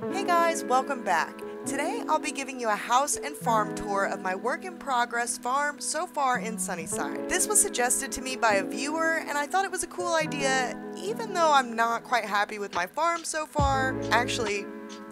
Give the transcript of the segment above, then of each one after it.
Hey guys, welcome back. Today I'll be giving you a house and farm tour of my work in progress farm so far in SunnySide. This was suggested to me by a viewer and I thought it was a cool idea even though I'm not quite happy with my farm so far. Actually,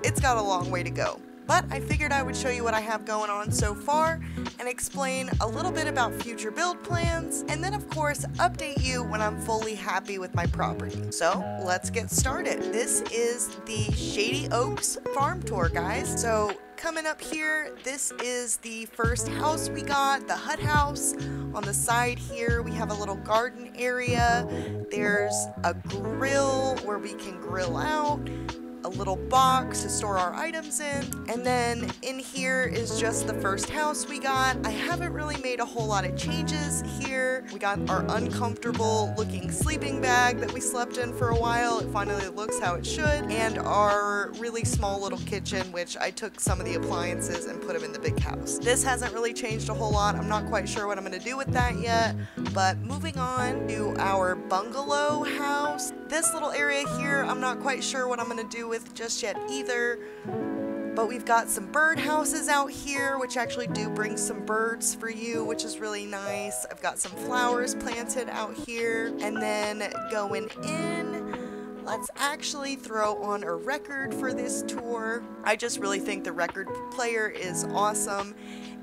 it's got a long way to go. But I figured I would show you what I have going on so far and explain a little bit about future build plans, and then of course update you when I'm fully happy with my property. So let's get started. This is the Shady Oaks farm tour, guys. So coming up here, this is the first house we got, the hut house. On the side here we have a little garden area. There's a grill where we can grill out, a little box to store our items in, and then in here is just the first house we got. I haven't really made a whole lot of changes here. We got our uncomfortable looking sleeping bag that we slept in for a while. It finally looks how it should, and our really small little kitchen, which I took some of the appliances and put them in the big house. This hasn't really changed a whole lot. I'm not quite sure what I'm going to do with that yet, but moving on to our bungalow house. This little area here, I'm not quite sure what I'm going to do with just yet either, but we've got some bird houses out here which actually do bring some birds for you, which is really nice. I've got some flowers planted out here, and then going in, let's actually throw on a record for this tour. I just really think the record player is awesome,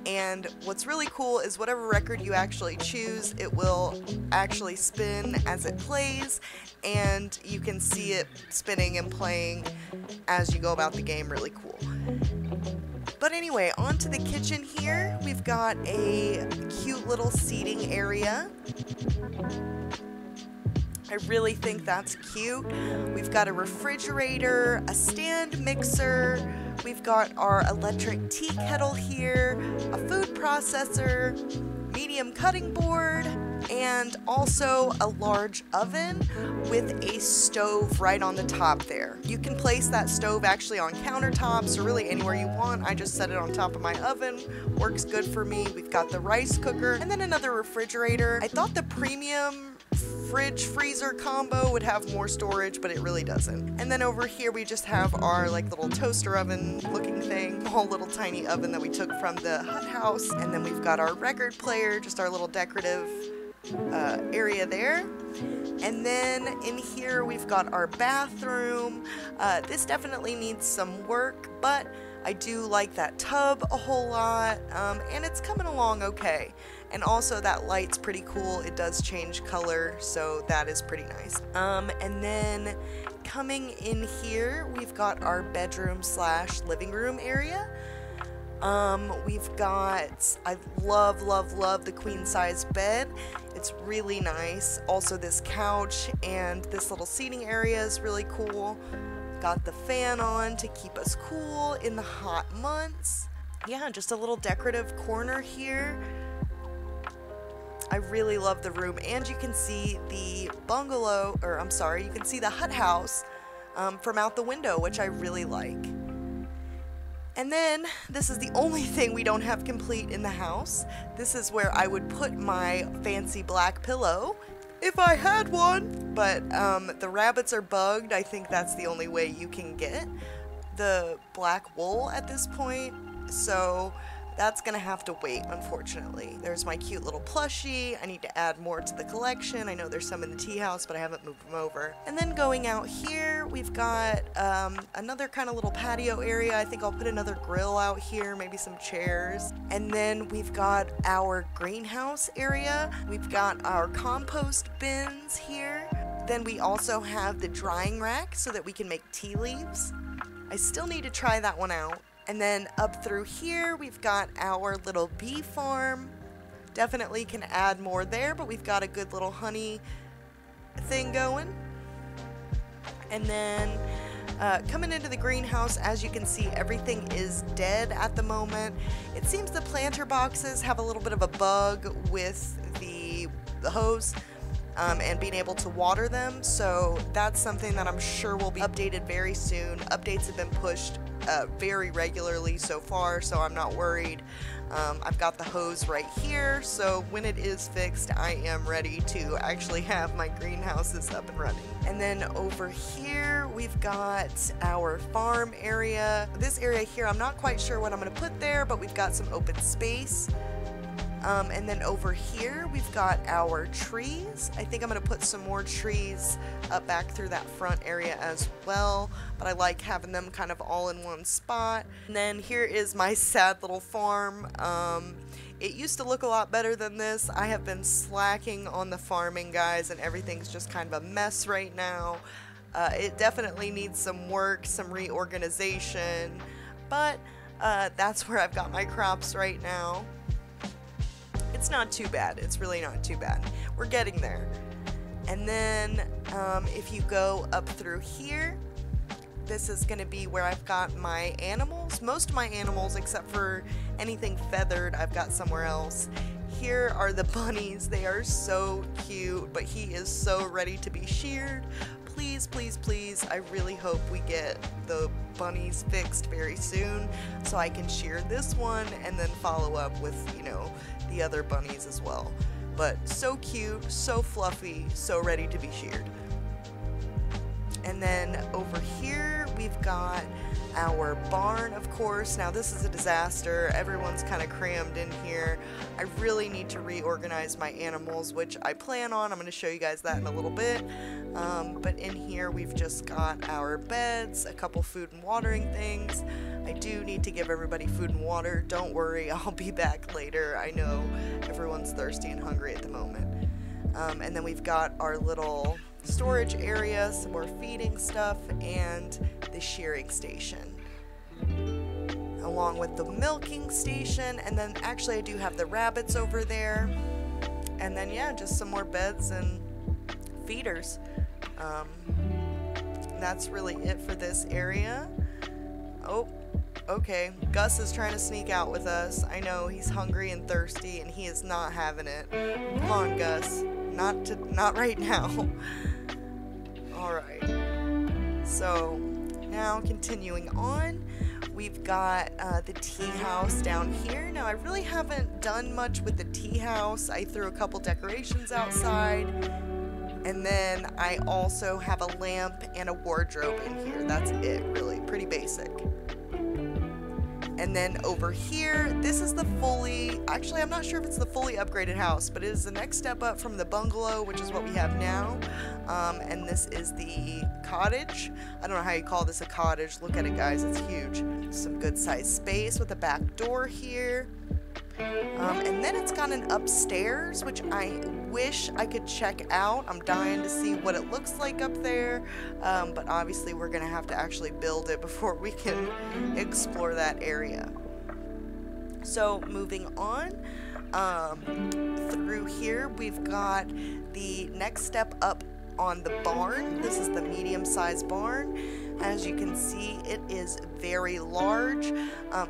and what's really cool is whatever record you actually choose, it will actually spin as it plays, and you can see it spinning and playing as you go about the game. Really cool. But anyway, on to the kitchen here. We've got a cute little seating area. I really think that's cute. We've got a refrigerator, a stand mixer, we've got our electric tea kettle here, a food processor, medium cutting board, and also a large oven with a stove right on the top there. You can place that stove actually on countertops or really anywhere you want. I just set it on top of my oven. Works good for me. We've got the rice cooker and then another refrigerator. I thought the premium fridge freezer combo would have more storage, but it really doesn't. And then over here we just have our like little toaster oven looking thing, a whole little tiny oven that we took from the hut house. And then we've got our record player, just our little decorative area there. And then in here we've got our bathroom. This definitely needs some work, but I do like that tub a whole lot, and it's coming along okay. And also that light's pretty cool. It does change color, so that is pretty nice. And then coming in here, we've got our bedroom slash living room area. We've got, I love the queen size bed. It's really nice. Also this couch and this little seating area is really cool. Got the fan on to keep us cool in the hot months. Yeah, just a little decorative corner here. I really love the room, and you can see the bungalow, or I'm sorry, you can see the hut house from out the window, which I really like. And then this is the only thing we don't have complete in the house. This is where I would put my fancy black pillow if I had one, but the rabbits are bugged. I think that's the only way you can get the black wool at this point, so that's gonna have to wait, unfortunately. There's my cute little plushie. I need to add more to the collection. I know there's some in the tea house, but I haven't moved them over. And then going out here, we've got another kind of little patio area. I think I'll put another grill out here, maybe some chairs. And then we've got our greenhouse area. We've got our compost bins here. Then we also have the drying rack so that we can make tea leaves. I still need to try that one out. And then up through here, we've got our little bee farm. Definitely can add more there, but we've got a good little honey thing going. And then coming into the greenhouse, as you can see, everything is dead at the moment. It seems the planter boxes have a little bit of a bug with the hose and being able to water them. So that's something that I'm sure will be updated very soon. Updates have been pushed very regularly so far, so I'm not worried. I've got the hose right here, so when it is fixed, I am ready to actually have my greenhouses up and running. And then over here, we've got our farm area. This area here, I'm not quite sure what I'm going to put there, but we've got some open space. And then over here, we've got our trees. I think I'm going to put some more trees up back through that front area as well, but I like having them kind of all in one spot. And then here is my sad little farm. It used to look a lot better than this. I have been slacking on the farming, guys, and everything's just kind of a mess right now. It definitely needs some work, some reorganization, but that's where I've got my crops right now. It's not too bad. It's really not too bad. We're getting there. And then if you go up through here, this is going to be where I've got my animals. Most of my animals, except for anything feathered, I've got somewhere else. Here are the bunnies. They are so cute, but he is so ready to be sheared. Please, please, please, I really hope we get the bunnies fixed very soon so I can shear this one and then follow up with, you know, the other bunnies as well. But so cute, so fluffy, so ready to be sheared. And then over here, we've got our barn, of course. Now this is a disaster. Everyone's kind of crammed in here. I really need to reorganize my animals, which I plan on. I'm going to show you guys that in a little bit. But in here, we've just got our beds, a couple food and watering things. I do need to give everybody food and water. Don't worry, I'll be back later. I know everyone's thirsty and hungry at the moment. And then we've got our little storage area, some more feeding stuff, and the shearing station, along with the milking station. And then actually I do have the rabbits over there, and then yeah, just some more beds and feeders. That's really it for this area. Oh, okay, Gus is trying to sneak out with us. I know he's hungry and thirsty and he is not having it. Come on, Gus. Not right now. Alright, so now continuing on, we've got the tea house down here. Now I really haven't done much with the tea house. I threw a couple decorations outside, and then I also have a lamp and a wardrobe in here. That's it, really, pretty basic. And then over here, this is the actually I'm not sure if it's the fully upgraded house, but it is the next step up from the bungalow, which is what we have now. And this is the cottage. I don't know how you call this a cottage. Look at it, guys, it's huge. Some good sized space with a back door here. And then it's got an upstairs, which I wish I could check out. I'm dying to see what it looks like up there, but obviously we're gonna have to actually build it before we can explore that area. So moving on, through here we've got the next step up on the barn. This is the medium-sized barn. As you can see, it is very large.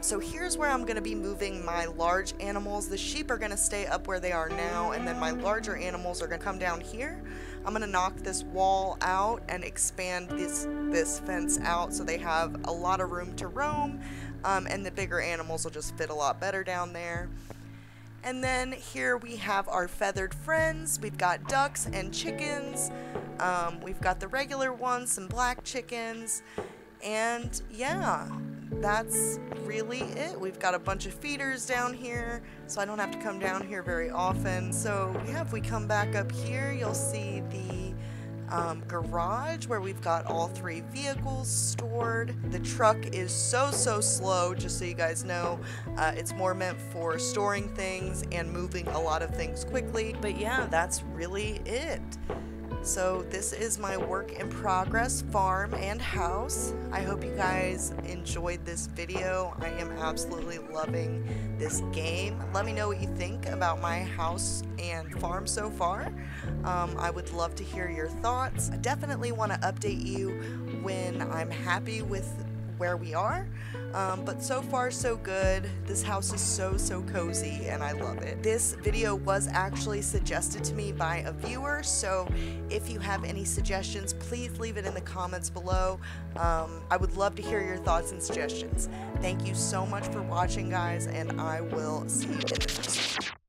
So here's where I'm going to be moving my large animals. The sheep are going to stay up where they are now, and then my larger animals are going to come down here. I'm going to knock this wall out and expand this fence out so they have a lot of room to roam, and the bigger animals will just fit a lot better down there. And then here we have our feathered friends. We've got ducks and chickens. We've got the regular ones, some black chickens. And yeah, that's really it. We've got a bunch of feeders down here, so I don't have to come down here very often. So yeah, if we come back up here, you'll see the garage where we've got all 3 vehicles stored. The truck is so slow, just so you guys know. It's more meant for storing things and moving a lot of things quickly. But yeah, that's really it. So this is my work in progress farm and house. I hope you guys enjoyed this video. I am absolutely loving this game. Let me know what you think about my house and farm so far. I would love to hear your thoughts. I definitely want to update you when I'm happy with where we are. But so far so good. This house is so cozy and I love it. This video was actually suggested to me by a viewer, so if you have any suggestions, please leave it in the comments below. I would love to hear your thoughts and suggestions. Thank you so much for watching, guys, and I will see you in the next one.